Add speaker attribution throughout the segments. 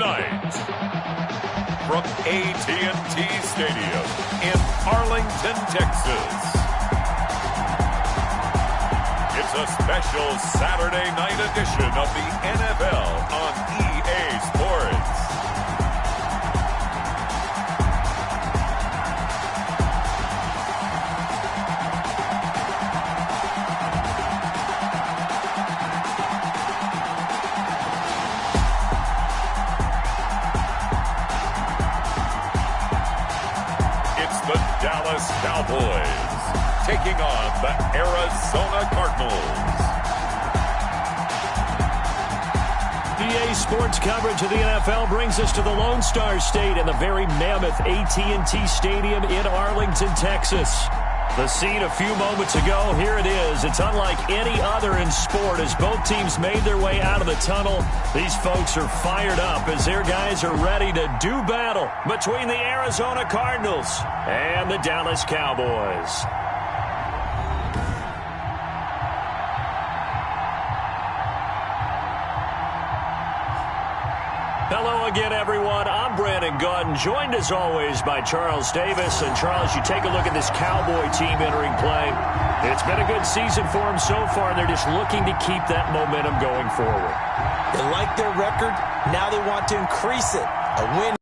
Speaker 1: Tonight, from AT&T Stadium in Arlington, Texas, it's a special Saturday night edition of the NFL on EA Sports. Dallas Cowboys taking on the Arizona Cardinals.
Speaker 2: EA Sports coverage of the NFL brings us to the Lone Star State and the very mammoth AT&T Stadium in Arlington, Texas. The scene a few moments ago, here it is. It's unlike any other in sport as both teams made their way out of the tunnel. These folks are fired up as their guys are ready to do battle between the Arizona Cardinals and the Dallas Cowboys. Hello again, everyone. I'm Brandon Gunn, joined as always by Charles Davis. And Charles, you take a look at this Cowboy team entering play. It's been a good season for them so far. They're just looking to keep that momentum going forward.
Speaker 3: They like their record. Now they want to increase it. A win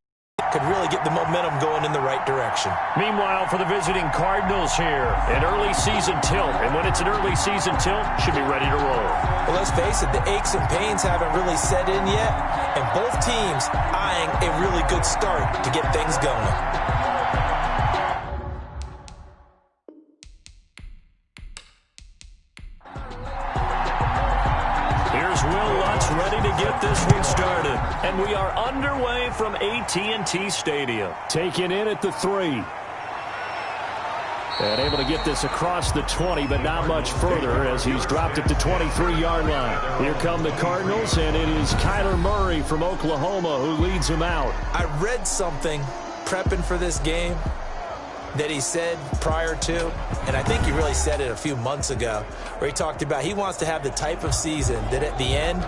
Speaker 3: could really get the momentum going in the right direction.
Speaker 2: Meanwhile, for the visiting Cardinals here, an early season tilt. And when it's an early season tilt, should be ready to roll.
Speaker 3: Well, let's face it, the aches and pains haven't really set in yet. And both teams eyeing a really good start to get things going.
Speaker 2: Here's Will Lutz ready to get this one started. And we are underway from AT&T Stadium. Taken in at the 3. And able to get this across the 20, but not much further as he's dropped at the 23-yard line. Here come the Cardinals, and it is Kyler Murray from Oklahoma who leads him out.
Speaker 3: I read something prepping for this game that he said prior to, and I think he really said it a few months ago, where he talked about he wants to have the type of season that at the end,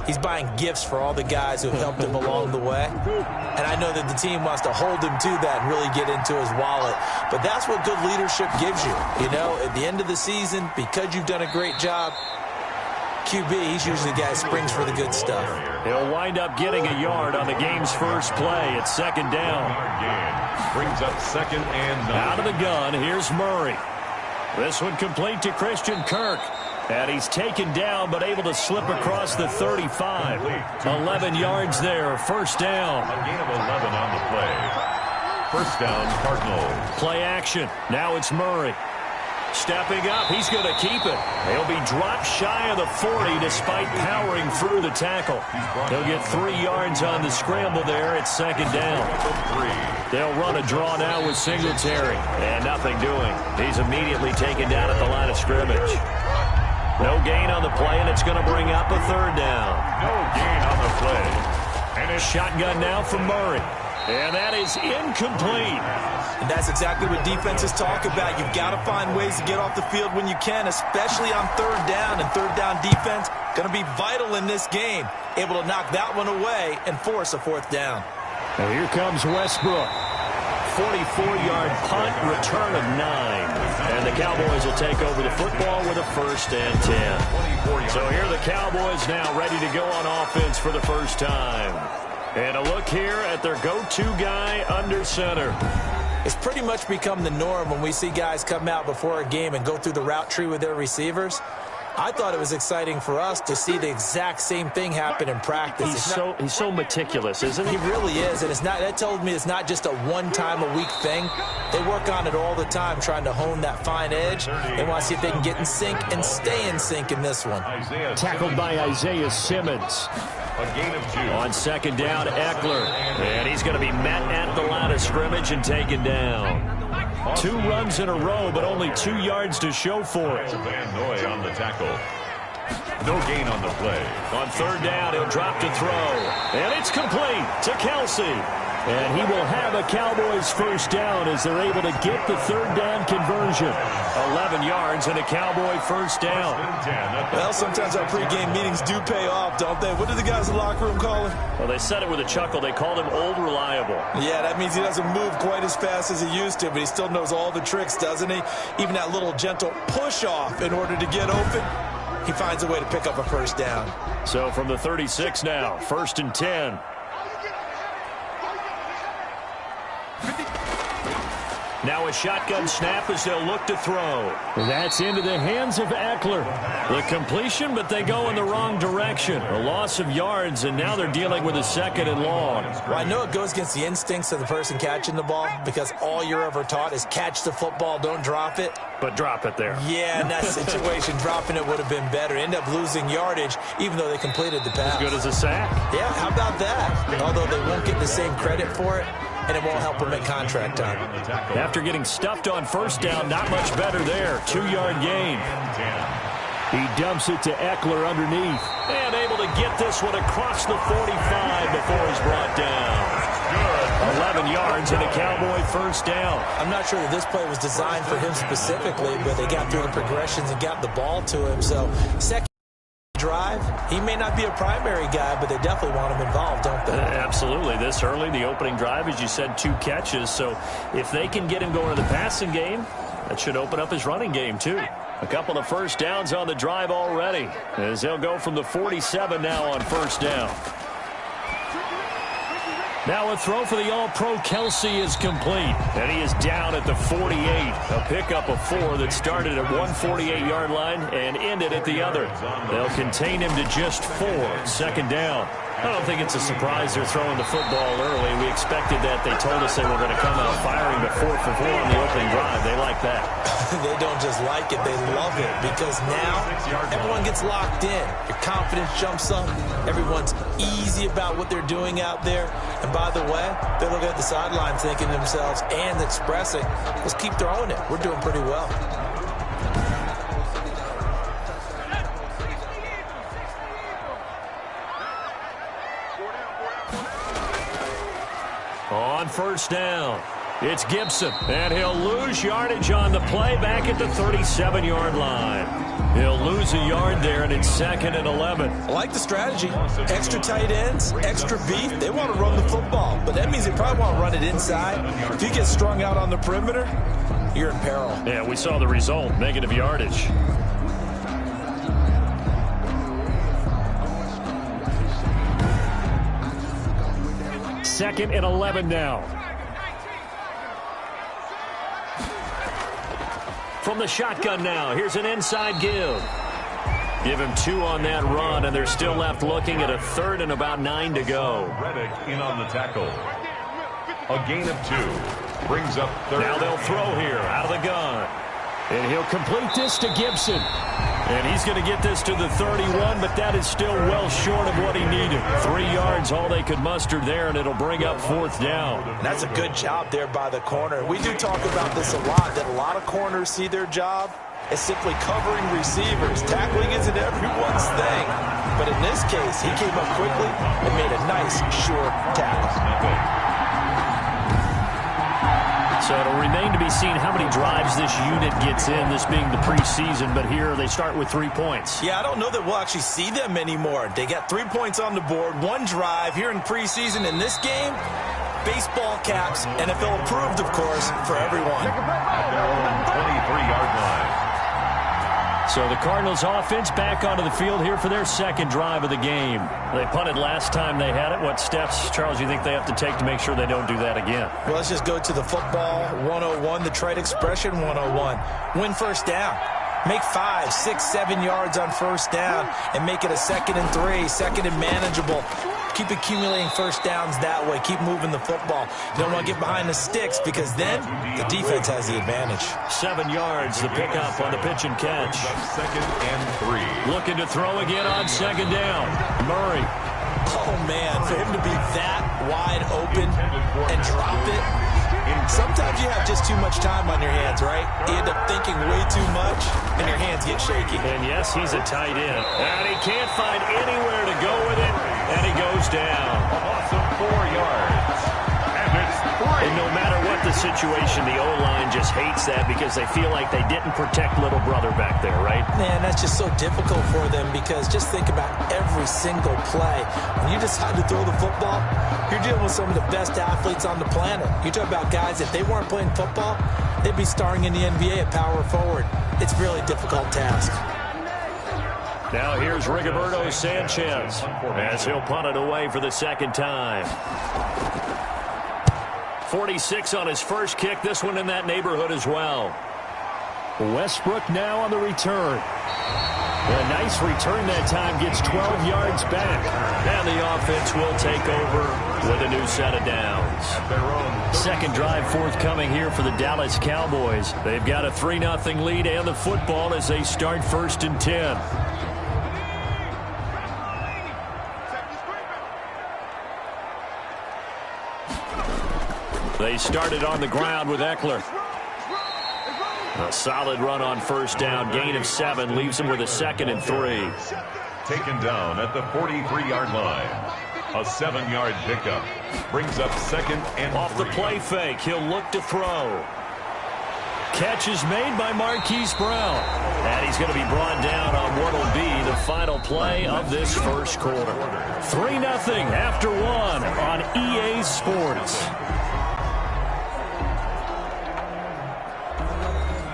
Speaker 3: he's buying gifts for all the guys who have helped him along the way. And I know that the team wants to hold him to that and really get into his wallet. But that's what good leadership gives you. You know, at the end of the season, because you've done a great job, QB, he's usually the guy who springs for the good stuff.
Speaker 2: He'll wind up getting a yard on the game's first play. It's second down.
Speaker 1: Brings up 2nd and 9.
Speaker 2: Out of the gun, here's Murray. This one complete to Christian Kirk. And he's taken down, but able to slip across the 35. 11 yards there, first down.
Speaker 1: A gain of 11 on the play. First down, Cardinals.
Speaker 2: Play action. Now it's Murray. Stepping up, he's going to keep it. He'll be dropped shy of the 40 despite powering through the tackle. He'll get 3 yards on the scramble there. It's second down. They'll run a draw now with Singletary. And nothing doing. He's immediately taken down at the line of scrimmage. No gain on the play, and it's going to bring up a third down.
Speaker 1: No gain on the play.
Speaker 2: And a shotgun now from Murray. And that is incomplete.
Speaker 3: And that's exactly what defenses talk about. You've got to find ways to get off the field when you can, especially on third down. And third down defense going to be vital in this game. Able to knock that one away and force a fourth down.
Speaker 2: Now here comes Westbrook. 44-yard punt, return of 9. And the Cowboys will take over the football with a 1st and 10. So here the Cowboys now ready to go on offense for the first time. And a look here at their go-to guy under center.
Speaker 3: It's pretty much become the norm when we see guys come out before a game and go through the route tree with their receivers. I thought it was exciting for us to see the exact same thing happen in practice.
Speaker 2: He's so meticulous, isn't he?
Speaker 3: He really is, and that tells me it's not just a one-time-a-week thing. They work on it all the time, trying to hone that fine edge. They want to see if they can get in sync and stay in sync in this one.
Speaker 2: Tackled by Isaiah Simmons.
Speaker 1: A gain of 2.
Speaker 2: On second down, Eckler. And he's going to be met at the line of scrimmage and taken down. 2 runs in a row, but only 2 yards to show for it.
Speaker 1: Van Noy on the tackle. No gain on the play.
Speaker 2: On third down, he'll drop to throw. And it's complete to Kelsey. And he will have a Cowboys first down as they're able to get the third down conversion. 11 yards and a Cowboy first down.
Speaker 3: Well, sometimes our pregame meetings do pay off, don't they? What do the guys in the locker room call him?
Speaker 2: Well, they said it with a chuckle. They called him Old Reliable.
Speaker 3: Yeah, that means he doesn't move quite as fast as he used to, but he still knows all the tricks, doesn't he? Even that little gentle push-off in order to get open. He finds a way to pick up a first down.
Speaker 2: So from the 36 now, 1st and 10. Now a shotgun snap as they'll look to throw. That's into the hands of Eckler. The completion, but they go in the wrong direction. A loss of yards, and now they're dealing with a 2nd and long.
Speaker 3: Well, I know it goes against the instincts of the person catching the ball because all you're ever taught is catch the football, don't drop it.
Speaker 2: But drop it there.
Speaker 3: Yeah, in that situation, dropping it would have been better. End up losing yardage, even though they completed the pass.
Speaker 2: As good as a sack.
Speaker 3: Yeah, how about that? Although they won't get the same credit for it, and it won't help them at contract time.
Speaker 2: After getting stuffed on first down, not much better there. 2-yard gain. He dumps it to Eckler underneath. And able to get this one across the 45 before he's brought down. 11 yards and a Cowboy first down.
Speaker 3: I'm not sure that this play was designed for him specifically, but they got through the progressions and got the ball to him. So, second drive, he may not be a primary guy, but they definitely want him involved, don't they?
Speaker 2: Absolutely. This early, the opening drive, as you said, 2 catches. So if they can get him going to the passing game, that should open up his running game, too. A couple of first downs on the drive already, as they'll go from the 47 now on first down. Now a throw for the All-Pro Kelsey is complete. And he is down at the 48. A pickup of 4 that started at 148-yard line and ended at the other. They'll contain him to just 4. 2nd down. I don't think it's a surprise they're throwing the football early. We expected that. They told us they were going to come out firing the 4 for 4 on the opening drive. They like that.
Speaker 3: They don't just like it, they love it, because now everyone gets locked in. Your confidence jumps up. Everyone's easy about what they're doing out there. And by the way, they look at the sideline thinking to themselves and expressing, let's keep throwing it. We're doing pretty well.
Speaker 2: On first down, it's Gibson, and he'll lose yardage on the play back at the 37-yard line. He'll lose a yard there, and it's 2nd and 11.
Speaker 3: I like the strategy. Extra tight ends, extra beef. They want to run the football, but that means they probably want to run it inside. If you get strung out on the perimeter, you're in peril.
Speaker 2: Yeah, we saw the result, negative yardage. Second and 11 now. From the shotgun now, here's an inside give. Give him 2 on that run, and they're still left looking at a 3rd and about 9 to go.
Speaker 1: Reddick in on the tackle. A gain of 2. Brings up 3rd.
Speaker 2: Now they'll throw here out of the gun. And he'll complete this to Gibson. And he's going to get this to the 31, but that is still well short of what he needed. 3 yards, all they could muster there, and it'll bring up 4th down.
Speaker 3: That's a good job there by the corner. We do talk about this a lot, that a lot of corners see their job as simply covering receivers. Tackling isn't everyone's thing. But in this case, he came up quickly and made a nice, short tackle.
Speaker 2: So it'll remain to be seen how many drives this unit gets in, this being the preseason. But here they start with 3 points.
Speaker 3: Yeah, I don't know that we'll actually see them anymore. They got 3 points on the board, 1 drive here in preseason. In this game, baseball caps, NFL approved, of course, for everyone.
Speaker 1: At their own 23-yard line.
Speaker 2: So the Cardinals offense back onto the field here for their 2nd drive of the game. They punted last time they had it. What steps, Charles, you think they have to take to make sure they don't do that again?
Speaker 3: Well, let's just go to the football 101, the trade expression 101. Win first down. Make 5, 6, 7 yards on first down and make it a 2nd and 3, 2nd and manageable. Keep accumulating first downs that way. Keep moving the football. You don't want to get behind the sticks because then the defense has the advantage.
Speaker 2: 7 yards, the pickup on the pitch and catch.
Speaker 1: 2nd and 3.
Speaker 2: Looking to throw again on 2nd down. Murray.
Speaker 3: Oh, man, for him to be that wide open and drop it. Sometimes you have just too much time on your hands, right? You end up thinking way too much, and your hands get shaky.
Speaker 2: And yes, he's a tight end. And he can't find anywhere to go with it, and he goes down.
Speaker 1: A loss of 4 yards.
Speaker 2: situation, the O-line just hates that because they feel like they didn't protect little brother back there, right?
Speaker 3: Man, that's just so difficult for them because just think about every single play. When you decide to throw the football, you're dealing with some of the best athletes on the planet. You talk about guys, if they weren't playing football, they'd be starring in the NBA at power forward. It's a really difficult task.
Speaker 2: Now here's Rigoberto Sanchez as he'll punt it away for the second time. 46 on his first kick. This one in that neighborhood as well.
Speaker 4: Westbrook now on the return. A nice return that time, gets 12 yards back.
Speaker 2: And the offense will take over with a new set of downs.
Speaker 4: Second drive forthcoming here for the Dallas Cowboys.
Speaker 2: They've got a 3-0 lead and the football as they start 1st and 10. They started on the ground with Eckler. A solid run on first down. Gain of 7 leaves him with a 2nd and 3.
Speaker 1: Taken down at the 43-yard line. A 7-yard pickup. Brings up 2nd and 3.
Speaker 2: Off the play fake, he'll look to throw.
Speaker 4: Catch is made by Marquise Brown.
Speaker 2: And he's going to be brought down on what will be the final play of this first quarter.
Speaker 4: 3-0 after 1 on EA Sports.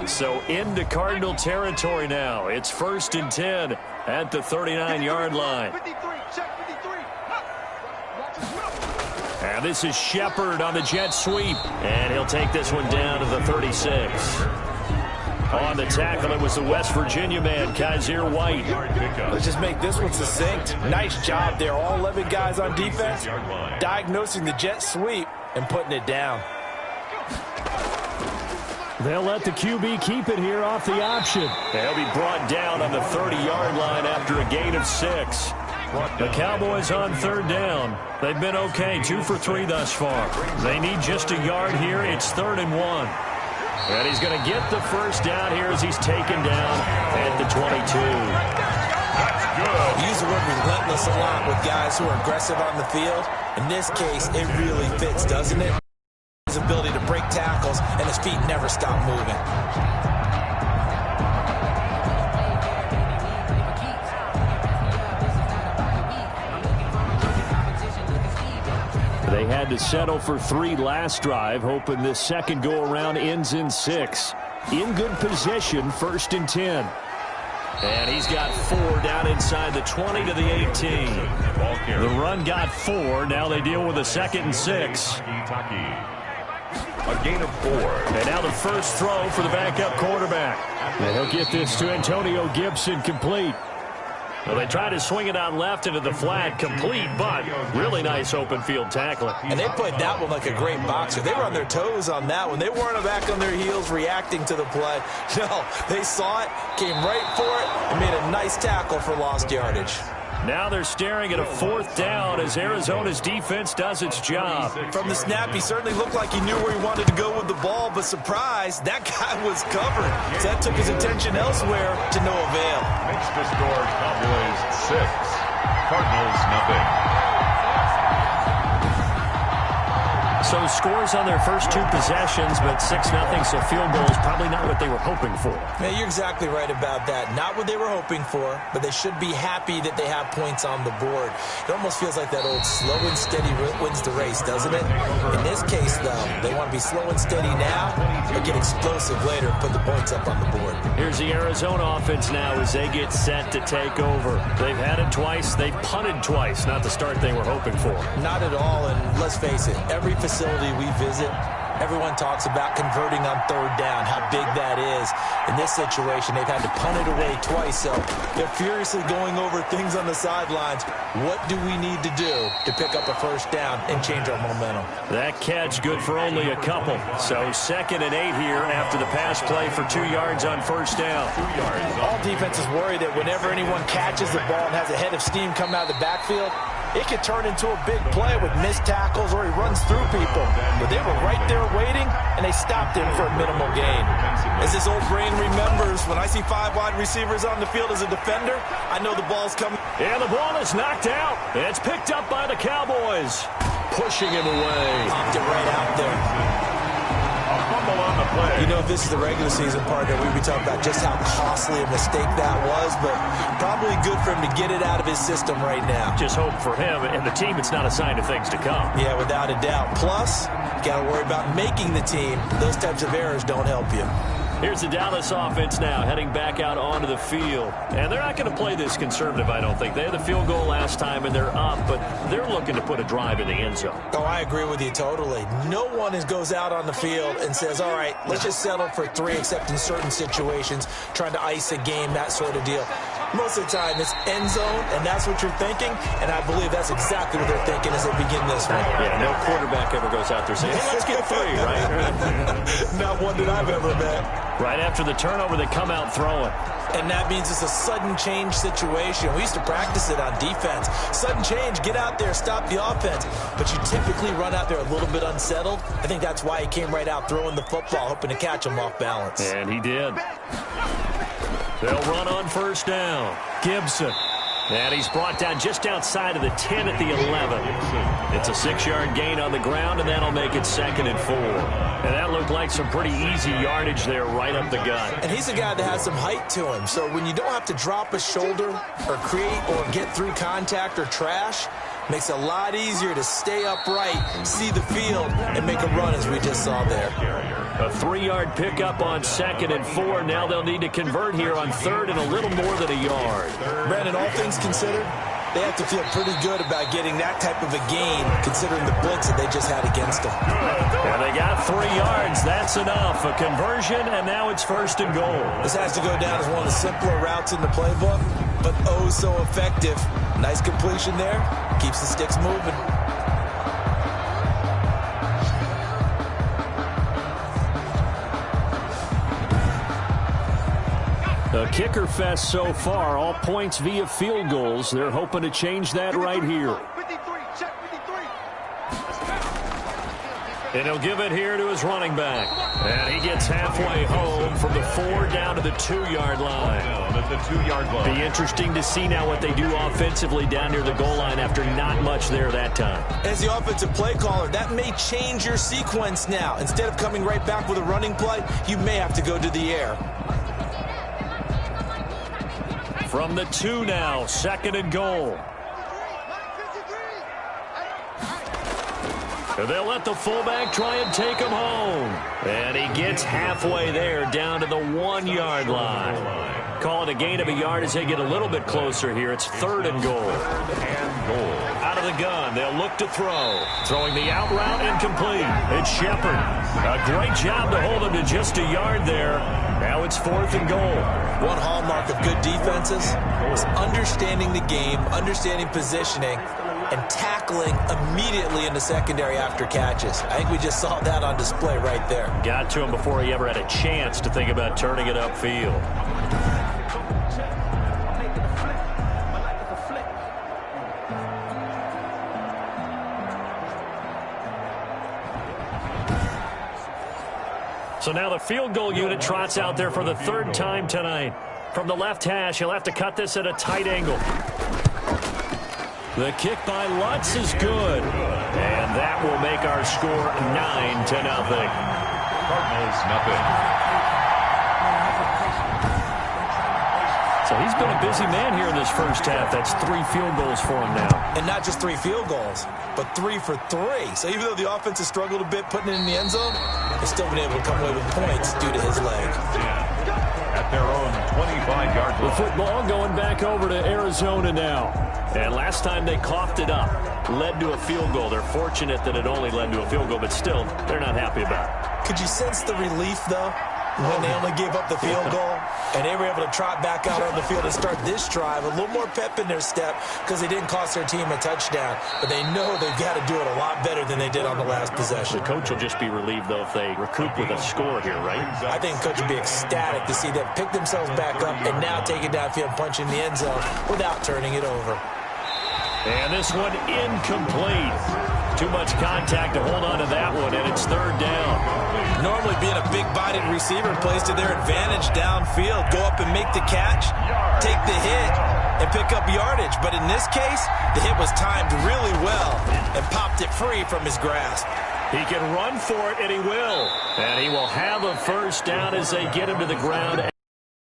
Speaker 2: So into Cardinal territory now. It's 1st and 10 at the 39-yard line. And this is Shepard on the jet sweep. And he'll take this one down to the 36. On the tackle, it was the West Virginia man, Kaiser White.
Speaker 3: Let's just make this one succinct. Nice job there. All 11 guys on defense diagnosing the jet sweep and putting it down.
Speaker 4: They'll let the QB keep it here off the option.
Speaker 2: They'll be brought down on the 30-yard line after a gain of 6.
Speaker 4: The Cowboys on 3rd down. They've been okay, 2 for 3 thus far. They need just a yard here. It's 3rd and 1.
Speaker 2: And he's going to get the first down here as he's taken down at the 22.
Speaker 1: That's good.
Speaker 3: We use the word relentless a lot with guys who are aggressive on the field. In this case, it really fits, doesn't it? His ability to break tackles, and his feet never stop moving.
Speaker 4: They had to settle for 3 last drive, hoping this second go-around ends in 6. In good position, 1st and 10.
Speaker 2: And he's got 4 down inside the 20 to the 18.
Speaker 4: The run got 4. Now they deal with a 2nd and 6.
Speaker 1: A gain of 4.
Speaker 4: And now the first throw for the backup quarterback. And he'll get this to Antonio Gibson, complete.
Speaker 2: Well, they tried to swing it out left into the flat, complete, but really nice open field tackling.
Speaker 3: And they played that one like a great boxer. They were on their toes on that one. They weren't back on their heels reacting to the play. No, they saw it, came right for it, and made a nice tackle for lost yardage.
Speaker 2: Now they're staring at a 4th down as Arizona's defense does its job.
Speaker 3: From the snap, he certainly looked like he knew where he wanted to go with the ball, but surprise, that guy was covered. So that took his attention elsewhere to no avail.
Speaker 1: Makes the score Cowboys 6. Cardinals nothing.
Speaker 2: So scores on their first 2 possessions, but 6-0, so field goal is probably not what they were hoping for.
Speaker 3: Yeah, you're exactly right about that. Not what they were hoping for, but they should be happy that they have points on the board. It almost feels like that old slow and steady wins the race, doesn't it? In this case, though, they want to be slow and steady now, but get explosive later and put the points up on the board.
Speaker 2: Here's the Arizona offense now as they get set to take over. They've had it twice. They've punted twice. Not the start they were hoping for.
Speaker 3: Not at all, and let's face it, every facility we visit, everyone talks about converting on 3rd down, how big that is. In this situation, they've had to punt it away twice, so they're furiously going over things on the sidelines. What do we need to do to pick up a first down and change our momentum?
Speaker 2: That catch good for only a couple. So 2nd and 8 here after the pass play for 2 yards on first down.
Speaker 1: 2 yards.
Speaker 3: All defenses worry that whenever anyone catches the ball and has a head of steam come out of the backfield, it could turn into a big play with missed tackles or he runs through people. But they were right there waiting, and they stopped him for a minimal gain. As this old brain remembers, when I see 5 wide receivers on the field as a defender, I know the ball's coming.
Speaker 2: And the ball is knocked out. It's picked up by the Cowboys. Pushing him away.
Speaker 3: Popped it right out there.
Speaker 1: play.
Speaker 3: You know, if this is the regular season partner, we'd be talking about just how costly a mistake that was, but probably good for him to get it out of his system right now.
Speaker 2: Just hope for him and the team it's not a sign of things to come.
Speaker 3: Yeah, without a doubt. Plus, you got to worry about making the team. Those types of errors don't help you.
Speaker 2: Here's the Dallas offense now, heading back out onto the field. And they're not going to play this conservative, I don't think. They had the field goal last time, and they're up, but they're looking to put a drive in the end zone.
Speaker 3: Oh, I agree with you totally. No one goes out on the field and says, all right, let's just settle for 3, except in certain situations, trying to ice a game, that sort of deal. Most of the time, it's end zone, and that's what you're thinking, and I believe that's exactly what they're thinking as they begin this one.
Speaker 2: Yeah, no quarterback ever goes out there saying, hey, let's get 3, right?
Speaker 3: Not one that I've ever met.
Speaker 2: Right after the turnover, they come out throwing.
Speaker 3: And that means it's a sudden change situation. We used to practice it on defense. Sudden change, get out there, stop the offense. But you typically run out there a little bit unsettled. I think that's why he came right out throwing the football, hoping to catch him off balance.
Speaker 2: And he did. They'll run on first down. Gibson. And he's brought down just outside of the 10 at the 11. It's a 6-yard gain on the ground, and that'll make it 2nd and 4. And that looked like some pretty easy yardage there right up the gut.
Speaker 3: And he's a guy that has some height to him. So when you don't have to drop a shoulder or create or get through contact or trash, makes it a lot easier to stay upright, see the field, and make a run as we just saw there.
Speaker 2: A 3-yard pickup on 2nd and 4. Now they'll need to convert here on 3rd and a little more than a yard.
Speaker 3: Brandon, all things considered, they have to feel pretty good about getting that type of a gain, considering the blitz that they just had against them.
Speaker 2: Yeah, they got 3 yards. That's enough. A conversion, and now it's 1st and goal.
Speaker 3: This has to go down as one of the simpler routes in the playbook, but oh so effective. Nice completion there. Keeps the sticks moving.
Speaker 2: A kicker fest so far, all points via field goals. They're hoping to change that right here. And he'll give it here to his running back. And he gets halfway home from the 4 down to the 2-yard line. Be interesting to see now what they do offensively down near the goal line after not much there that time.
Speaker 3: As the offensive play caller, that may change your sequence now. Instead of coming right back with a running play, you may have to go to the air.
Speaker 2: From the 2 now, 2nd and goal. They'll let the fullback try and take him home. And he gets halfway there down to the 1-yard line. Call it a gain of a yard as they get a little bit closer here. It's 3rd and goal. Out of the gun, they'll look to throw. Throwing the out route incomplete. It's Shepard. A great job to hold him to just a yard there. Now it's 4th and goal.
Speaker 3: One hallmark of good defenses is understanding the game, understanding positioning, and tackling immediately in the secondary after catches. I think we just saw that on display right there.
Speaker 2: Got to him before he ever had a chance to think about turning it upfield. So now the field goal unit trots out there for the 3rd time tonight. From the left hash, he'll have to cut this at a tight angle. The kick by Lutz is good. And that will make our score 9-0.
Speaker 1: Cardinals, nothing.
Speaker 2: So he's been a busy man here in this first half. That's 3 field goals for him now.
Speaker 3: And not just 3 field goals, but 3 for 3. So even though the offense has struggled a bit putting it in the end zone, they've still been able to come away with points due to his leg.
Speaker 1: At their own 25-yard line.
Speaker 2: The football going back over to Arizona now. And last time they coughed it up, led to a field goal. They're fortunate that it only led to a field goal, but still, they're not happy about it.
Speaker 3: Could you sense the relief, though, when they only gave up the field goal? And they were able to trot back out on the field and start this drive. A little more pep in their step because they didn't cost their team a touchdown. But they know they've got to do it a lot better than they did on the last possession.
Speaker 2: The coach will just be relieved, though, if they recoup with a score here, right?
Speaker 3: I think the coach would be ecstatic to see them pick themselves back up and now take it downfield and punch in the end zone without turning it over.
Speaker 2: And this one incomplete. Too much contact to hold on to that one, and it's 3rd down.
Speaker 3: Normally being a big-bodied receiver plays to their advantage downfield. Go up and make the catch, take the hit, and pick up yardage. But in this case, the hit was timed really well and popped it free from his grasp.
Speaker 2: He can run for it, and he will. And he will have a first down as they get him to the ground.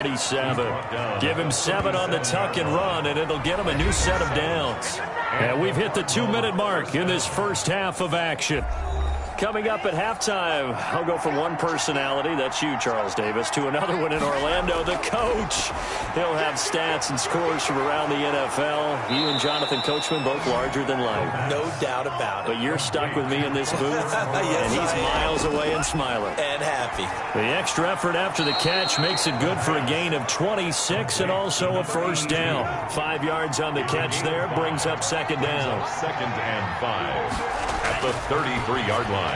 Speaker 2: 87. Give him 7 on the tuck and run, and it'll get him a new set of downs. And we've hit the 2-minute mark in this first half of action. Coming up at halftime, I'll go from one personality, that's you, Charles Davis, to another one in Orlando, the coach. He'll have stats and scores from around the NFL. You and Jonathan Coachman, both larger than life.
Speaker 3: No doubt about it.
Speaker 2: But you're stuck with me in this booth,
Speaker 3: yes,
Speaker 2: and he's miles away and smiling.
Speaker 3: And happy.
Speaker 2: The extra effort after the catch makes it good for a gain of 26 and also a first down. 5 yards on the catch there brings up second down.
Speaker 1: 2nd and 5 at the 33-yard line.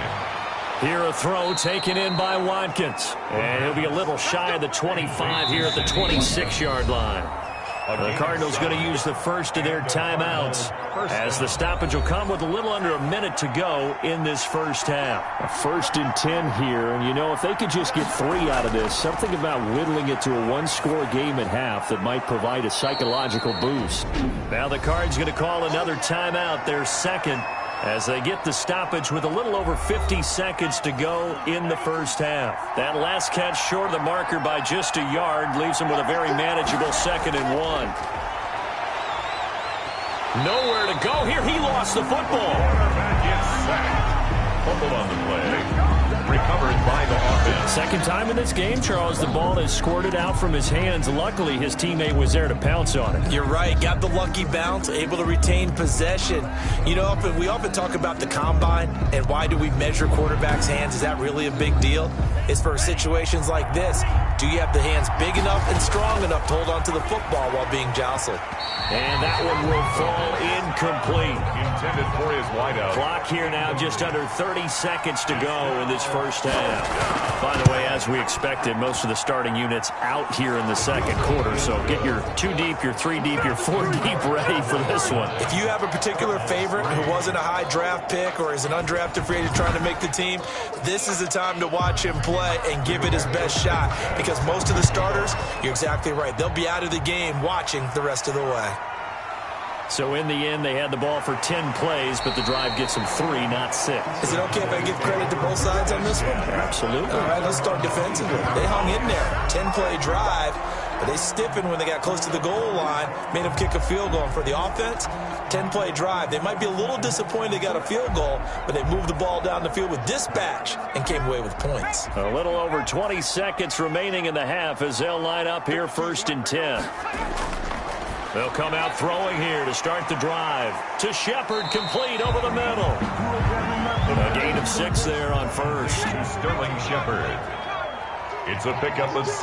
Speaker 2: Here a throw taken in by Watkins. And he'll be a little shy of the 25 here at the 26-yard line. The Cardinals going to use the first of their timeouts as the stoppage will come with a little under a minute to go in this first half. A 1st and 10 here, and you know, if they could just get 3 out of this, something about whittling it to a one-score game at half that might provide a psychological boost. Now the Cards going to call another timeout, their second, as they get the stoppage with a little over 50 seconds to go in the first half. That last catch short of the marker by just a yard leaves them with a very manageable 2nd and 1. Nowhere to go here. He lost the football.
Speaker 1: Quarterback is sacked. Fumble on the play. Recovered by the offense.
Speaker 2: Second time in this game, Charles, the ball has squirted out from his hands. Luckily, his teammate was there to pounce on it.
Speaker 3: You're right. Got the lucky bounce, able to retain possession. You know, we often talk about the combine and why do we measure quarterbacks' hands. Is that really a big deal? It's for situations like this. Do you have the hands big enough and strong enough to hold on to the football while being jostled?
Speaker 2: And that one will fall incomplete.
Speaker 1: Intended for his wideout.
Speaker 2: Clock here now, just under 30 seconds to go in this first half. By the way, as we expected, most of the starting units out here in the second quarter. So get your 2 deep, your 3 deep, your 4 deep ready for this one.
Speaker 3: If you have a particular favorite who wasn't a high draft pick or is an undrafted free agent trying to make the team, this is the time to watch him play and give it his best shot. Because most of the starters, you're exactly right, they'll be out of the game watching the rest of the way.
Speaker 2: So in the end, they had the ball for 10 plays, but the drive gets them 3, not 6.
Speaker 3: Is it okay if I give credit to both sides on this one?
Speaker 2: Absolutely.
Speaker 3: All right, let's start defensively. They hung in there. 10-play drive, but they stiffened when they got close to the goal line, made them kick a field goal. And for the offense, 10-play drive. They might be a little disappointed they got a field goal, but they moved the ball down the field with dispatch and came away with points.
Speaker 2: A little over 20 seconds remaining in the half as they'll line up here 1st and 10. They'll come out throwing here to start the drive. To Shepard, complete over the middle. A gain of 6 there on first.
Speaker 1: Sterling Shepard. It's a pickup of 6.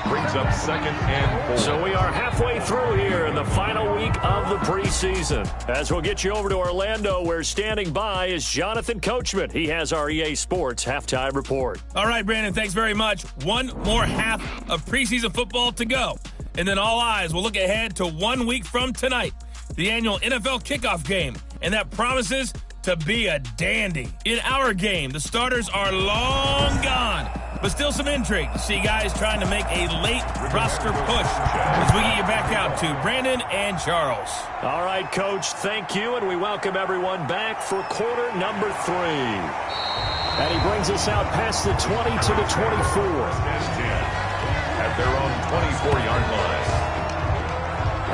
Speaker 1: Brings up 2nd and 4.
Speaker 2: So we are halfway through here in the final week of the preseason. As we'll get you over to Orlando, where standing by is Jonathan Coachman. He has our EA Sports halftime report.
Speaker 5: All right, Brandon, thanks very much. One more half of preseason football to go. And then all eyes will look ahead to 1 week from tonight, the annual NFL kickoff game. And that promises to be a dandy. In our game, the starters are long gone, but still some intrigue to see guys trying to make a late roster push as we get you back out to Brandon and Charles.
Speaker 2: All right, Coach, thank you, and we welcome everyone back for quarter number 3. And he brings us out past the 20 to the 24.
Speaker 1: At their own 24-yard line.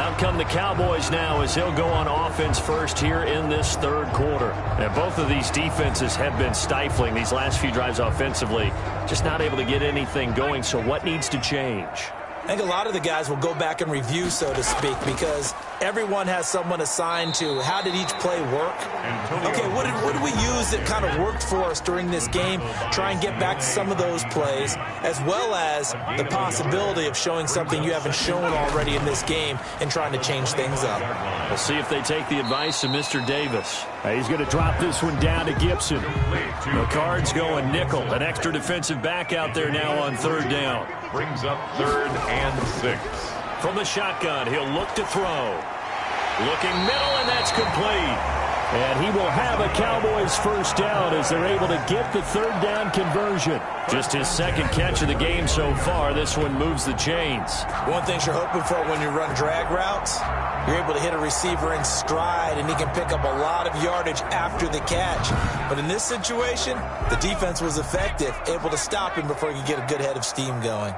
Speaker 2: Out come the Cowboys now as he'll go on offense first here in this third quarter. And both of these defenses have been stifling these last few drives offensively. Just not able to get anything going, so what needs to change?
Speaker 3: I think a lot of the guys will go back and review, so to speak, because everyone has someone assigned to how did each play work. Okay, what did we use that kind of worked for us during this game? Try and get back to some of those plays, as well as the possibility of showing something you haven't shown already in this game and trying to change things up.
Speaker 2: We'll see if they take the advice of Mr. Davis. He's going to drop this one down to Gibson. The Cards going nickel. An extra defensive back out there now on 3rd down.
Speaker 1: Brings up 3rd and 6.
Speaker 2: From the shotgun, he'll look to throw. Looking middle, and that's complete. And he will have a Cowboys first down as they're able to get the third down conversion. Just his second catch of the game so far. This one moves the chains.
Speaker 3: One thing you're hoping for when you run drag routes, you're able to hit a receiver in stride, and he can pick up a lot of yardage after the catch. But in this situation, the defense was effective, able to stop him before he could get a good head of steam going.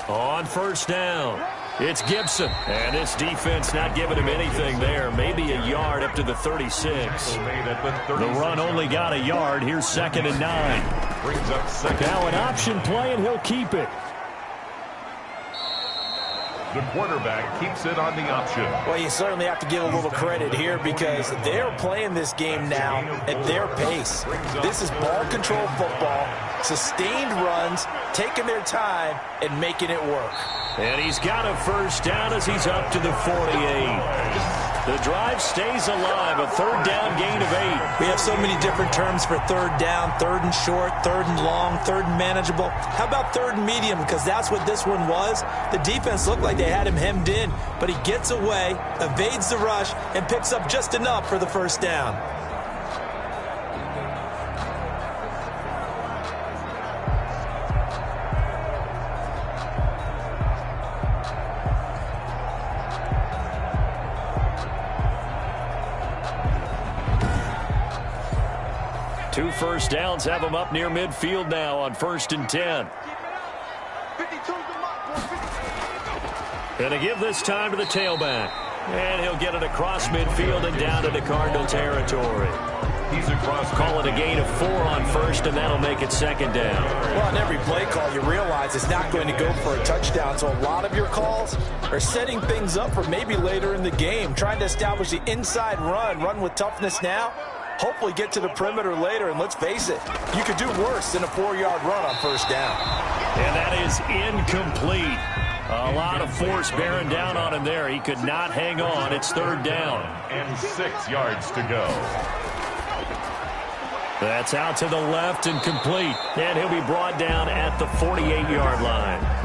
Speaker 2: On first down, it's Gibson. And this defense not giving him anything there. Maybe a yard up to the 36. The run only got a yard. Here's 2nd and 9. Now an option play, and he'll keep it.
Speaker 1: The quarterback keeps it on the option.
Speaker 3: Well, you certainly have to give a little credit here because they're playing this game now at their pace. This is ball control football, sustained runs, taking their time, and making it work.
Speaker 2: And he's got a first down as he's up to the 48. The drive stays alive, a third down gain of 8.
Speaker 3: We have so many different terms for third down, third and short, third and long, third and manageable. How about third and medium? Because that's what this one was. The defense looked like they had him hemmed in, but he gets away, evades the rush, and picks up just enough for the first down.
Speaker 2: Two first downs have him up near midfield now on 1st and 10. Going to give this time to the tailback. And he'll get it across midfield and down into Cardinal territory.
Speaker 1: He's across.
Speaker 2: Call it a gain of 4 on first, and that'll make it 2nd down.
Speaker 3: Well, on every play call, you realize it's not going to go for a touchdown. So a lot of your calls are setting things up for maybe later in the game, trying to establish the inside run with toughness now. Hopefully get to the perimeter later, and let's face it, you could do worse than a 4-yard run on first down.
Speaker 2: And that is incomplete. A lot of force bearing down on him there. He could not hang on. It's 3rd down.
Speaker 1: And 6 yards to go.
Speaker 2: That's out to the left and complete. And he'll be brought down at the 48-yard line.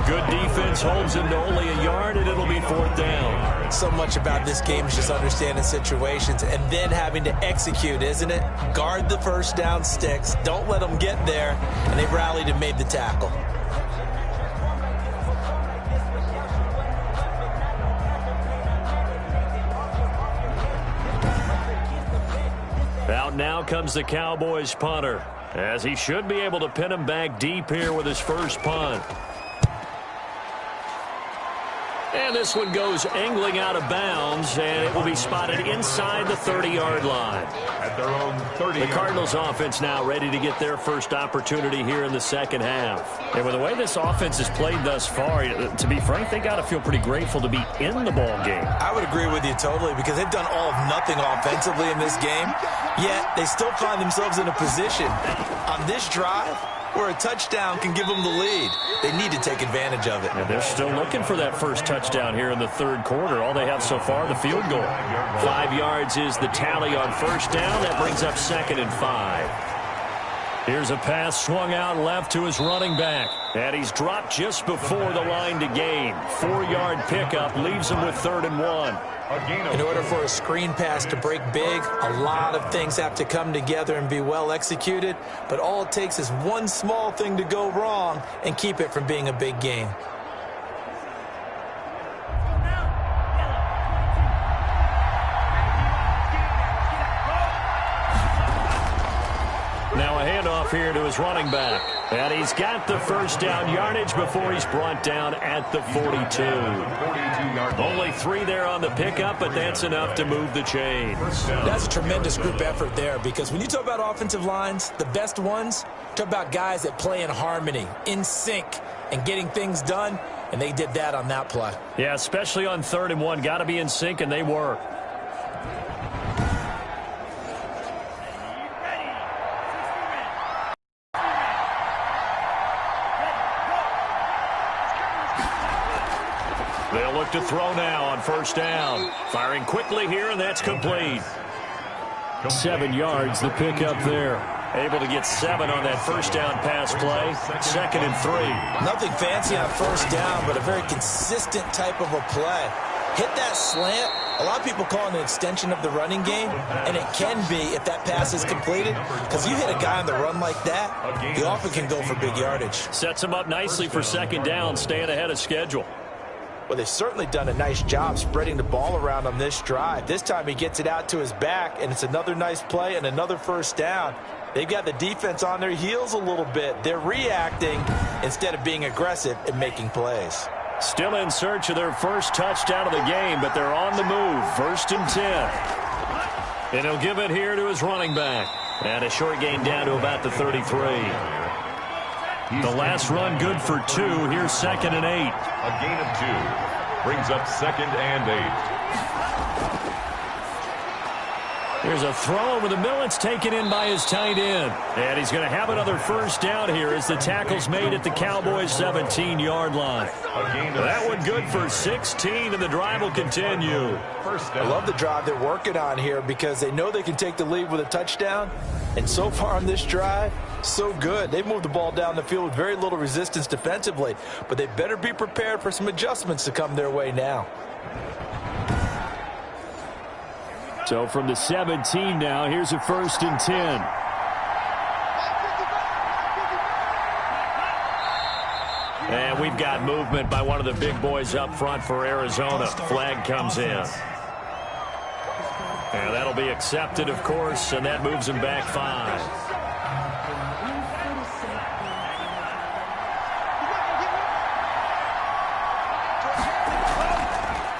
Speaker 2: Good defense holds him to only a yard, and it'll be 4th down.
Speaker 3: So much about this game is just understanding situations and then having to execute, isn't it? Guard the first down sticks. Don't let them get there. And they rallied and made the tackle.
Speaker 2: Out now comes the Cowboys punter, as he should be able to pin him back deep here with his first punt. And this one goes angling out of bounds, and it will be spotted inside the 30-yard line.
Speaker 1: At their own 30.
Speaker 2: The Cardinals offense now ready to get their first opportunity here in the second half. And with the way this offense has played thus far, to be frank, they got to feel pretty grateful to be in the ball game.
Speaker 3: I would agree with you totally because they've done all of nothing offensively in this game, yet they still find themselves in a position on this drive where a touchdown can give them the lead. They need to take advantage of it.
Speaker 2: And they're still looking for that first touchdown here in the 3rd quarter. All they have so far, the field goal. 5 yards is the tally on first down. That brings up 2nd and 5. Here's a pass swung out left to his running back. And he's dropped just before the line to gain. 4-yard pickup leaves him with 3rd and 1.
Speaker 3: In order for a screen pass to break big, a lot of things have to come together and be well executed. But all it takes is one small thing to go wrong and keep it from being a big gain.
Speaker 2: Now a handoff here to his running back. And he's got the first down yardage before he's brought down at the 42. Only 3 there on the pickup, but that's enough to move the chains.
Speaker 3: That's a tremendous group effort there because when you talk about offensive lines, the best ones, talk about guys that play in harmony, in sync, and getting things done, and they did that on that play.
Speaker 2: Yeah, especially on 3rd and 1. Got to be in sync, and they were. They'll look to throw now on first down. Firing quickly here, and that's complete. 7 yards, the pickup there. Able to get 7 on that first down pass play. 2nd and 3.
Speaker 3: Nothing fancy on first down, but a very consistent type of a play. Hit that slant, A lot of people call it an extension of the running game, and it can be if that pass is completed, because you hit a guy on the run like that, he often can go for big yardage.
Speaker 2: Sets him up nicely for second down, staying ahead of schedule.
Speaker 3: Well, they've certainly done a nice job spreading the ball around on this drive. This time he gets it out to his back, and it's another nice play and another first down. They've got the defense on their heels a little bit. They're reacting instead of being aggressive and making plays.
Speaker 2: Still in search of their first touchdown of the game, but they're on the move. 1st and 10. And he'll give it here to his running back. And a short gain down to about the 33. The last run good for 2. Here's 2nd and 8.
Speaker 1: A gain of 2 brings up 2nd and 8.
Speaker 2: Here's a throw over the middle. It's taken in by his tight end. And he's going to have another first down here as the tackle's made at the Cowboys' 17-yard line. That one good for 16, and the drive will continue.
Speaker 3: I love the drive they're working on here because they know they can take the lead with a touchdown. And so far on this drive, so good. They've moved the ball down the field with very little resistance defensively. But they better be prepared for some adjustments to come their way now.
Speaker 2: So from the 17 now, here's a 1st and 10. And we've got movement by one of the big boys up front for Arizona. Flag comes in. And that'll be accepted, of course, and that moves him back 5.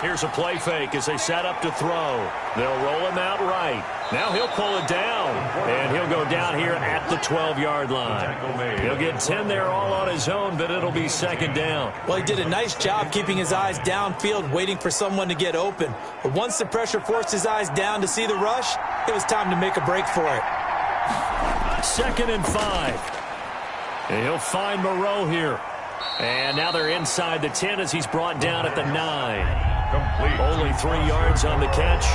Speaker 2: Here's a play fake as they set up to throw. They'll roll him out right. Now he'll pull it down, and he'll go down here at the 12-yard line. He'll get 10 there all on his own, but it'll be 2nd down.
Speaker 3: Well, he did a nice job keeping his eyes downfield, waiting for someone to get open. But once the pressure forced his eyes down to see the rush, it was time to make a break for it.
Speaker 2: 2nd and 5. And he'll find Moreau here. And now they're inside the 10 as he's brought down at the 9.
Speaker 1: Complete.
Speaker 2: Only 3 yards on the catch.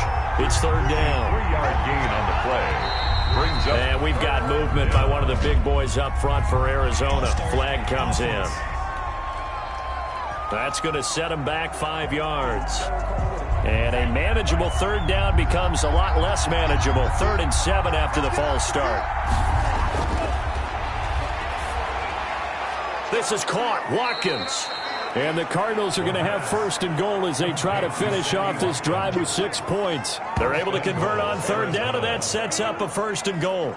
Speaker 2: It's 3rd down.
Speaker 1: 3-yard gain on the play. Brings up.
Speaker 2: And we've got movement by one of the big boys up front for Arizona. Flag comes in. That's going to set him back 5 yards. And a manageable 3rd down becomes a lot less manageable. 3rd and 7 after the false start. This is caught. Watkins. And the Cardinals are going to have 1st and goal as they try to finish off this drive with 6 points. They're able to convert on 3rd down, and that sets up a 1st and goal.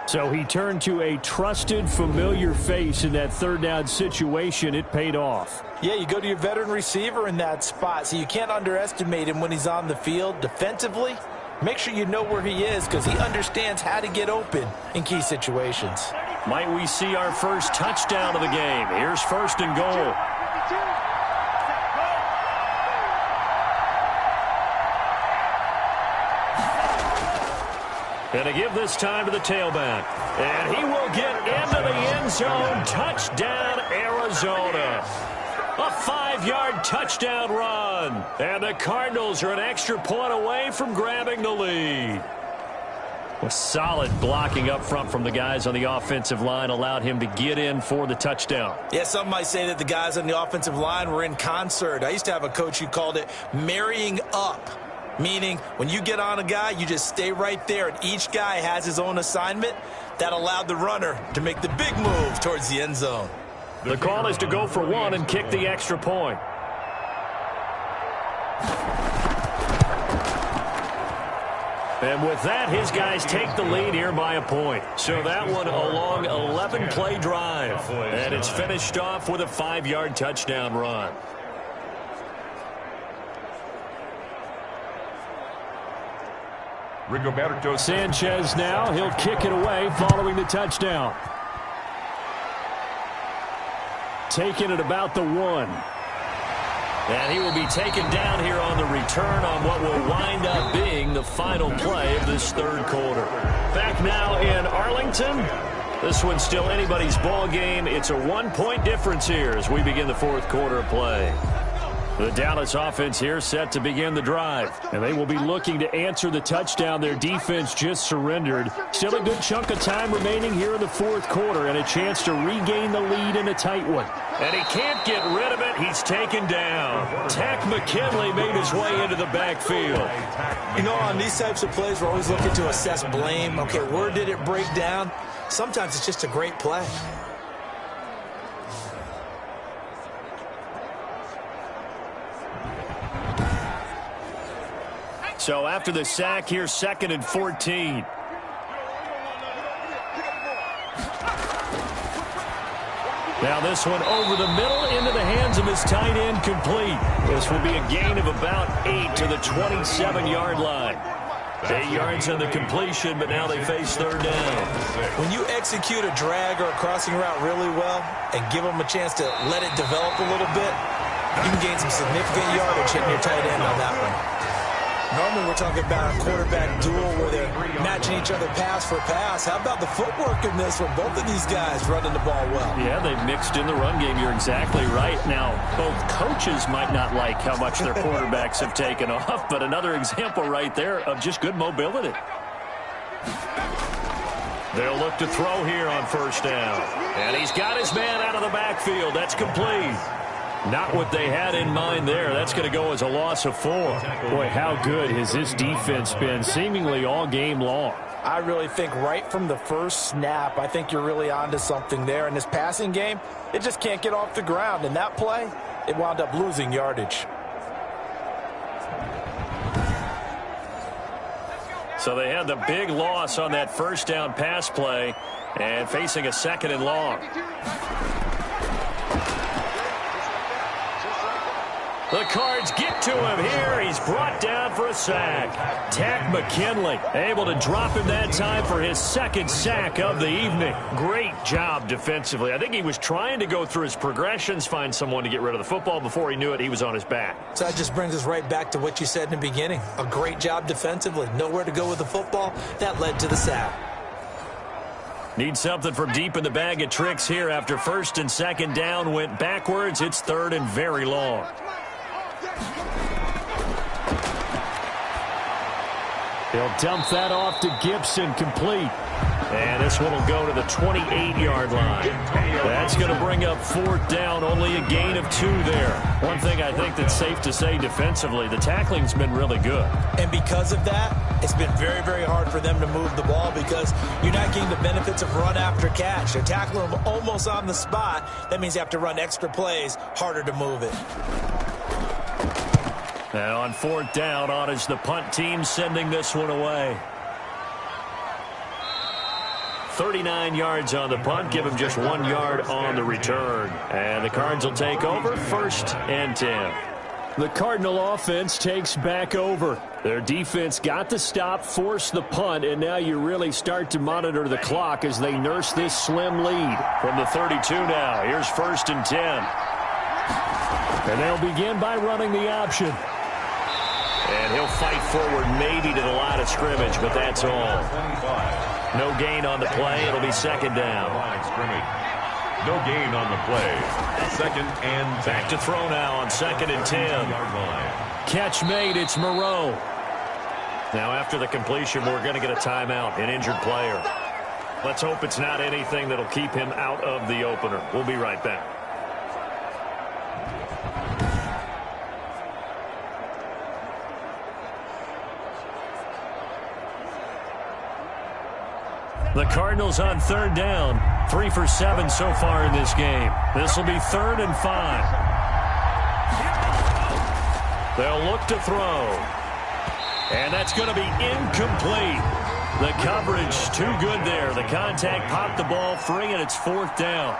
Speaker 2: So he turned to a trusted, familiar face in that 3rd down situation. It paid off.
Speaker 3: Yeah, you go to your veteran receiver in that spot, so you can't underestimate him when he's on the field defensively. Make sure you know where he is because he understands how to get open in key situations.
Speaker 2: Might we see our first touchdown of the game? Here's 1st and goal. And to give this time to the tailback. And he will get into the end zone. Touchdown, Arizona. A 5-yard touchdown run. And the Cardinals are an extra point away from grabbing the lead. A solid blocking up front from the guys on the offensive line allowed him to get in for the touchdown.
Speaker 3: Yeah, some might say that the guys on the offensive line were in concert. I used to have a coach who called it marrying up. Meaning, when you get on a guy, you just stay right there, and each guy has his own assignment. That allowed the runner to make the big move towards the end zone.
Speaker 2: The call is to go for 1 and kick the extra point. And with that, his guys take the lead here by a point. So that one a long 11-play drive. And it's finished off with a 5-yard touchdown run.
Speaker 1: Rigoberto
Speaker 2: Sanchez now. He'll kick it away following the touchdown. Taking it about the 1. And he will be taken down here on the return on what will wind up being the final play of this 3rd quarter. Back now in Arlington. This one's still anybody's ball game. It's a 1-point difference here as we begin the 4th quarter of play. The Dallas offense here set to begin the drive. And they will be looking to answer the touchdown their defense just surrendered. Still a good chunk of time remaining here in the fourth quarter and a chance to regain the lead in a tight one. And he can't get rid of it. He's taken down. Tack McKinley made his way into the backfield.
Speaker 3: You know, on these types of plays, we're always looking to assess blame. Okay, where did it break down? Sometimes it's just a great play.
Speaker 2: So after the sack, here's 2nd and 14. Now this one over the middle into the hands of his tight end, complete. This will be a gain of about 8 to the 27-yard line. 8 yards on the completion, but now they face 3rd down.
Speaker 3: When you execute a drag or a crossing route really well and give them a chance to let it develop a little bit, you can gain some significant yardage hitting your tight end on that one. Normally we're talking about a quarterback duel where they're matching each other pass for pass. How about the footwork in this one? Both of these guys running the ball well.
Speaker 2: Yeah, they've mixed in the run game. You're exactly right. Now, both coaches might not like how much their quarterbacks have taken off, but another example right there of just good mobility. They'll look to throw here on 1st down. And he's got his man out of the backfield. That's complete. Not what they had in mind there. That's going to go as a loss of 4. Boy, how good has this defense been seemingly all game long?
Speaker 3: I really think right from the first snap, I think you're really onto something there. In this passing game, it just can't get off the ground. In that play, it wound up losing yardage.
Speaker 2: So they had the big loss on that 1st down pass play and facing a 2nd and long. The Cards get to him here. He's brought down for a sack. Tack McKinley able to drop him that time for his 2nd sack of the evening. Great job defensively. I think he was trying to go through his progressions, find someone to get rid of the football. Before he knew it, he was on his back.
Speaker 3: So that just brings us right back to what you said in the beginning. A great job defensively. Nowhere to go with the football. That led to the sack.
Speaker 2: Need something from deep in the bag of tricks here after 1st and 2nd down went backwards. It's 3rd and very long. He'll dump that off to Gibson, complete. And this one will go to the 28-yard line. That's going to bring up 4th down, only a gain of 2 there. One thing I think that's safe to say defensively, the tackling's been really good.
Speaker 3: And because of that, it's been very, very hard for them to move the ball because you're not getting the benefits of run after catch. They're tackling them almost on the spot. That means you have to run extra plays, harder to move it.
Speaker 2: And on 4th down, on is the punt team sending this one away. 39 yards on the punt, give him just 1 yard on the return. And the Cards will take over, 1st and 10. The Cardinal offense takes back over. Their defense got the stop, forced the punt, and now you really start to monitor the clock as they nurse this slim lead. From the 32 now, here's 1st and 10. And they'll begin by running the option. And he'll fight forward maybe to the line of scrimmage, but that's all. No gain on the play. It'll be 2nd down.
Speaker 1: No gain on the play. 2nd and 10.
Speaker 2: Back to throw now on 2nd and 10. Catch made. It's Moreau. Now after the completion, we're going to get a timeout, an injured player. Let's hope it's not anything that'll keep him out of the opener. We'll be right back. The Cardinals on 3rd down. 3 for 7 so far in this game. This will be 3rd and 5. They'll look to throw. And that's going to be incomplete. The coverage too good there. The contact popped the ball free, and it's 4th down.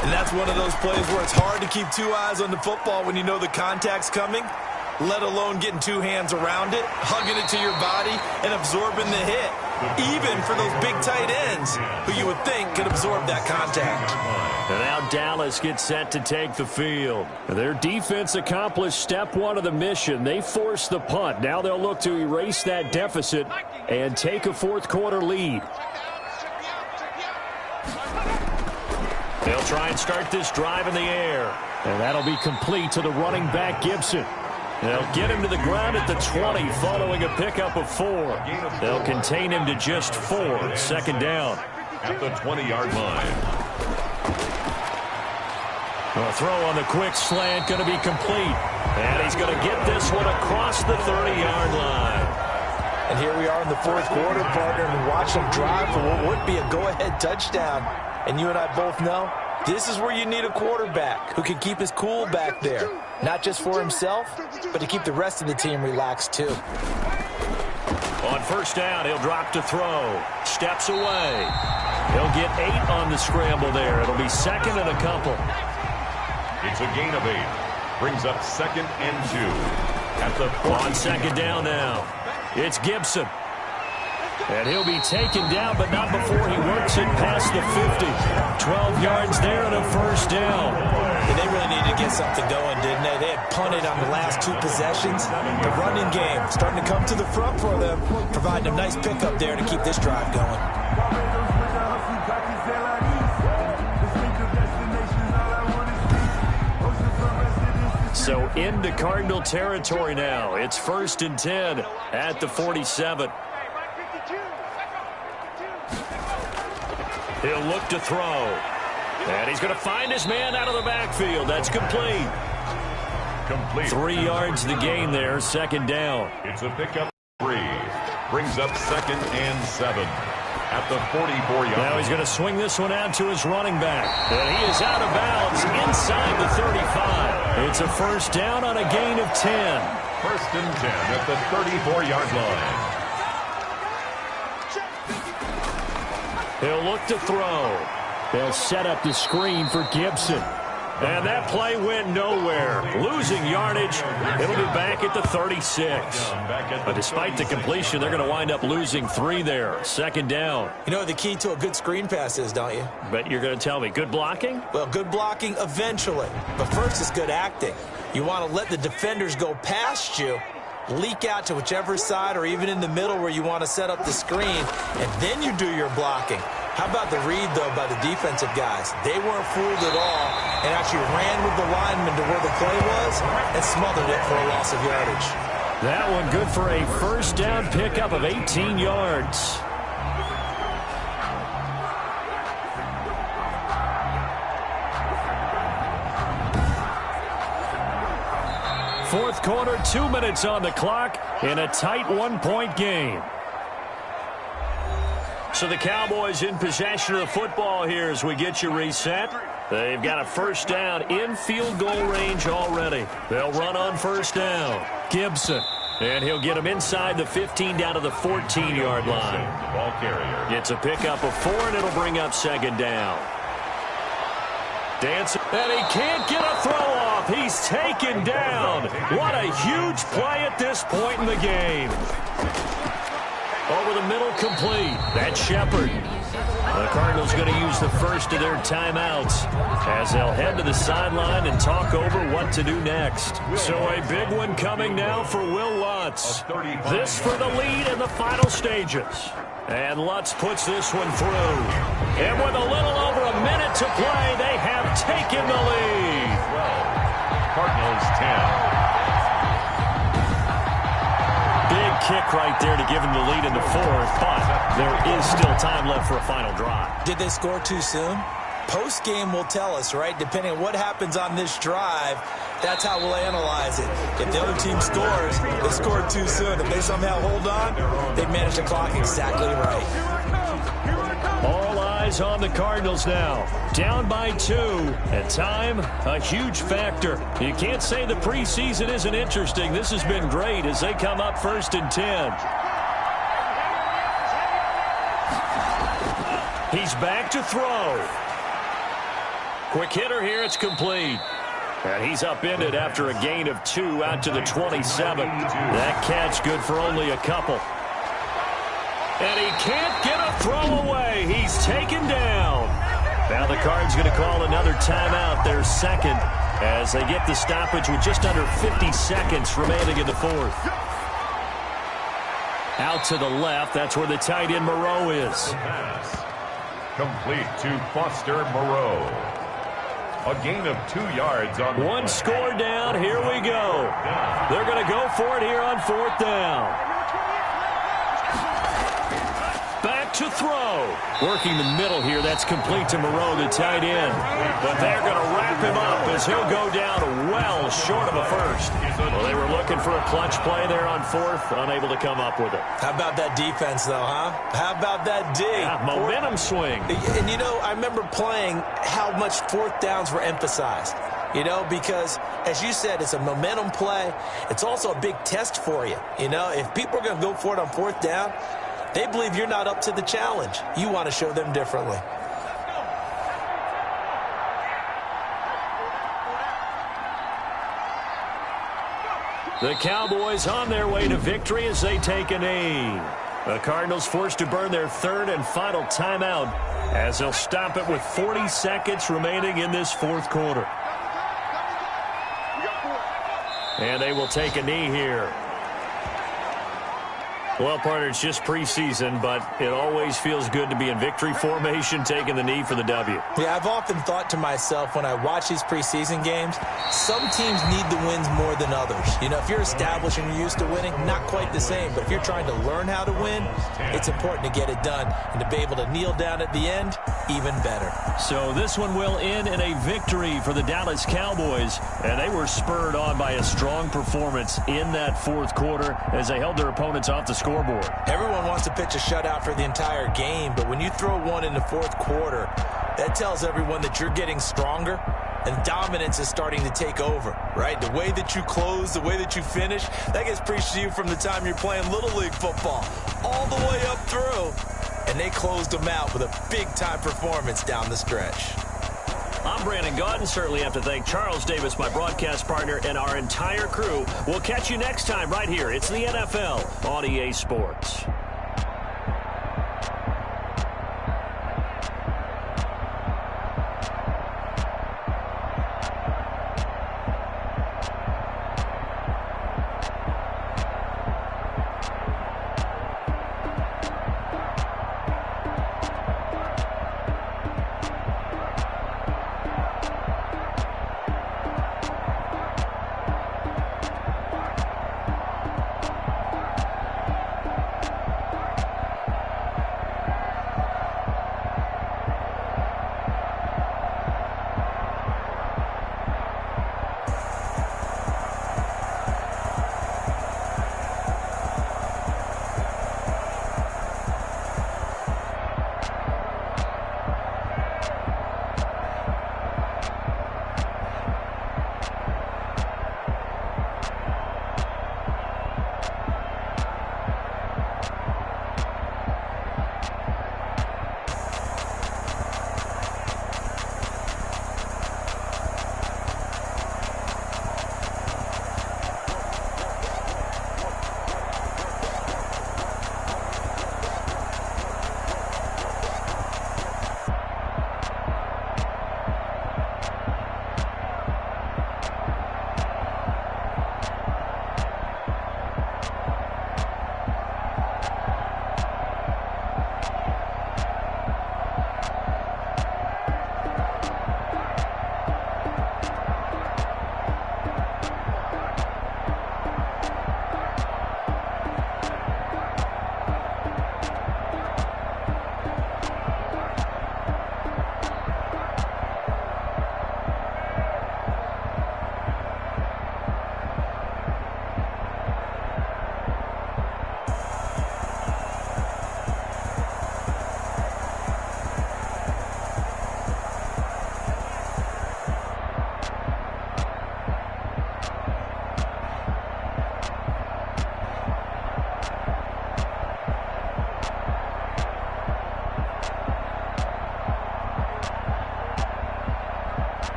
Speaker 3: And that's one of those plays where it's hard to keep 2 eyes on the football when you know the contact's coming, let alone getting 2 hands around it, hugging it to your body, and absorbing the hit. Even for those big tight ends who you would think could absorb that contact.
Speaker 2: And now Dallas gets set to take the field. Their defense accomplished step 1 of the mission. They forced the punt. Now they'll look to erase that deficit and take a 4th quarter lead. They'll try and start this drive in the air. And that'll be complete to the running back, Gibson. They'll get him to the ground at the 20 following a pickup of 4. They'll contain him to just 4. Second down.
Speaker 1: At the 20-yard line.
Speaker 2: A throw on the quick slant going to be complete. And he's going to get this one across the 30-yard line.
Speaker 3: And here we are in the fourth quarter, partner, and watch them drive for what would be a go-ahead touchdown. And you and I both know this is where you need a quarterback who can keep his cool back there. Not just for himself, but to keep the rest of the team relaxed too.
Speaker 2: On first down, he'll drop to throw. Steps away. He'll get 8 on the scramble there. It'll be second and a couple.
Speaker 1: It's a gain of 8. Brings up 2nd and 2. At the 40.
Speaker 2: On second down now, it's Gibson. And he'll be taken down, but not before he works it past the 50. 12 yards there and a first down.
Speaker 3: And they really needed to get something going, didn't they? They had punted on the last 2 possessions. The running game starting to come to the front for them, providing a nice pickup there to keep this drive going.
Speaker 2: So into Cardinal territory now. It's 1st and 10 at the 47. He'll look to throw. And he's going to find his man out of the backfield. That's complete. 3 yards the gain there, second down.
Speaker 1: It's a pickup 3. Brings up 2nd and 7. At the 44-yard.
Speaker 2: Now he's going to swing this one out to his running back. And he is out of bounds inside the 35. It's a first down on a gain of 10.
Speaker 1: 1st and 10 at the 34-yard line.
Speaker 2: He'll look to throw. They'll set up the screen for Gibson. And that play went nowhere. Losing yardage. It'll be back at the 36. But despite the completion, they're going to wind up losing 3 there. Second down.
Speaker 3: You know what the key to a good screen pass is, don't you?
Speaker 2: But you're going to tell me, good blocking?
Speaker 3: Well, good blocking eventually. But first is good acting. You want to let the defenders go past you, leak out to whichever side or even in the middle where you want to set up the screen, and then you do your blocking. How about the read, though, by the defensive guys? They weren't fooled at all and actually ran with the lineman to where the play was and smothered it for a loss of yardage.
Speaker 2: That one good for a first down pickup of 18 yards. Fourth quarter, 2 minutes on the clock in a tight 1-point game. So the Cowboys in possession of the football here as we get you reset. They've got a first down in field goal range already. They'll run on first down. Gibson. And he'll get him inside the 15 down to the 14-yard line.
Speaker 1: Ball carrier.
Speaker 2: It's a pickup of 4, and it'll bring up second down. Dancing, and he can't get a throw off. He's taken down. What a huge play at this point in the game. Over the middle, complete. That's Shepard. The Cardinals going to use the first of their timeouts as they'll head to the sideline and talk over what to do next. So a big one coming now for Will Lutz. This for the lead in the final stages. And Lutz puts this one through. And with a little over a minute to play, they have taken the lead.
Speaker 1: 12. Cardinals 10.
Speaker 2: Big kick right there to give them the lead in the fourth, but there is still time left for a final drive.
Speaker 3: Did they score too soon? Post-game will tell us, right? Depending on what happens on this drive, that's how we'll analyze it. If the other team scores, they scored too soon. If they somehow hold on, they managed the clock exactly right.
Speaker 2: All eyes on the Cardinals now. Down by 2. And time, a huge factor. You can't say the preseason isn't interesting. This has been great as they come up 1st and 10. He's back to throw. Quick hitter here, it's complete. And he's upended after a gain of 2 out to the 27. That catch good for only a couple. And he can't get a throw away. He's taken down. Now the Cards going to call another timeout, their second, as they get the stoppage with just under 50 seconds remaining in the fourth. Out to the left, that's where the tight end Moreau is.
Speaker 1: complete to Foster Moreau. A gain of 2 yards on the
Speaker 2: One score down. Here we go. They're going to go for it here on 4th down. Back to throw. Working the middle here. That's complete to Moreau, the tight end. But they're going to wrap him up as he'll go down well short of a first. Well, they were looking for a clutch play there on 4th. Unable to come up with it.
Speaker 3: How about that defense, though, huh? How about that D?
Speaker 2: Yeah, momentum swing.
Speaker 3: And, you know, I remember playing how much 4th downs were emphasized. You know, because, as you said, it's a momentum play. It's also a big test for you. You know, if people are going to go for it on 4th down, they believe you're not up to the challenge. You want to show them differently.
Speaker 2: The Cowboys on their way to victory as they take a knee. The Cardinals forced to burn their 3rd and final timeout as they'll stop it with 40 seconds remaining in this 4th quarter. And they will take a knee here. Well, partner, it's just preseason, but it always feels good to be in victory formation, taking the knee for the W.
Speaker 3: Yeah, I've often thought to myself when I watch these preseason games, some teams need the wins more than others. You know, if you're established and you're used to winning, not quite the same. But if you're trying to learn how to win, it's important to get it done. And to be able to kneel down at the end, even better.
Speaker 2: So this one will end in a victory for the Dallas Cowboys. And they were spurred on by a strong performance in that 4th quarter as they held their opponents off the scoreboard.
Speaker 3: Everyone wants to pitch a shutout for the entire game, but when you throw one in the 4th quarter, that tells everyone that you're getting stronger and dominance is starting to take over, right? The way that you close, the way that you finish, that gets preached to you from the time you're playing Little League football all the way up through. And they closed them out with a big-time performance down the stretch.
Speaker 2: I'm Brandon Gaudin. Certainly have to thank Charles Davis, my broadcast partner, and our entire crew. We'll catch you next time right here. It's the NFL on EA Sports.